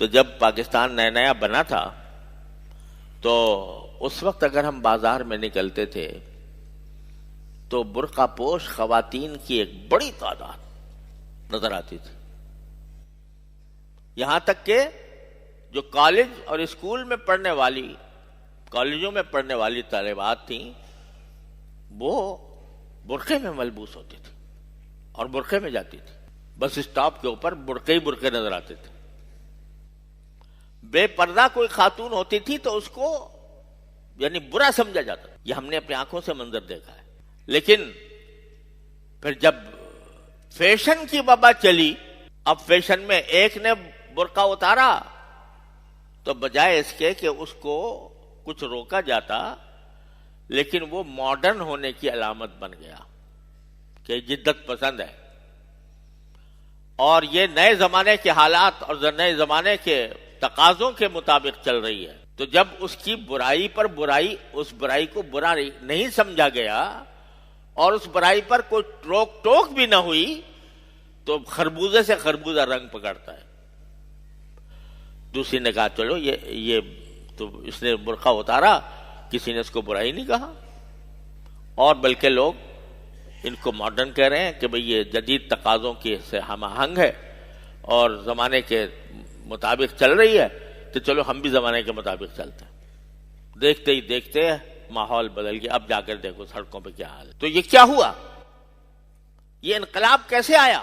تو جب پاکستان نیا نیا بنا تھا تو اس وقت اگر ہم بازار میں نکلتے تھے تو برقع پوش خواتین کی ایک بڑی تعداد نظر آتی تھی. یہاں تک کہ جو کالج اور اسکول میں پڑھنے والی، کالجوں میں پڑھنے والی طالبات تھیں وہ برقعے میں ملبوس ہوتی تھی اور برقعے میں جاتی تھی. بس اسٹاپ کے اوپر برقعے ہی برقعے نظر آتے تھے. بے پردہ کوئی خاتون ہوتی تھی تو اس کو یعنی برا سمجھا جاتا. یہ ہم نے اپنی آنکھوں سے منظر دیکھا ہے. لیکن پھر جب فیشن کی وبا چلی، اب فیشن میں ایک نے برقع اتارا تو بجائے اس کے کہ اس کو کچھ روکا جاتا، لیکن وہ ماڈرن ہونے کی علامت بن گیا کہ جدت پسند ہے اور یہ نئے زمانے کے حالات اور نئے زمانے کے تقاضوں کے مطابق چل رہی ہے. تو جب اس کی برائی پر برائی، اس برائی کو برا نہیں سمجھا گیا اور اس برائی پر کوئی روک ٹوک بھی نہ ہوئی تو خربوزے سے خربوزہ رنگ پکڑتا ہے. دوسری نے کہا چلو یہ تو اس نے برقع اتارا، کسی نے اس کو برائی نہیں کہا، اور بلکہ لوگ ان کو ماڈرن کہہ رہے ہیں کہ بھئی یہ جدید تقاضوں کی سے ہم آہنگ ہے اور زمانے کے مطابق چل رہی ہے، تو چلو ہم بھی زمانے کے مطابق چلتے ہیں. دیکھتے ہی دیکھتے ماحول بدل گیا. اب جا کر دیکھو سڑکوں پہ کیا حال ہے. تو یہ کیا ہوا؟ یہ انقلاب کیسے آیا؟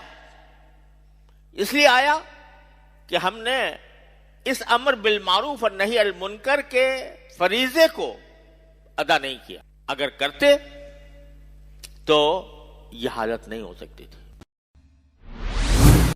اس لیے آیا کہ ہم نے اس امر بالمعروف اور نہی عن المنکر کے فریضے کو ادا نہیں کیا. اگر کرتے تو یہ حالت نہیں ہو سکتی تھی.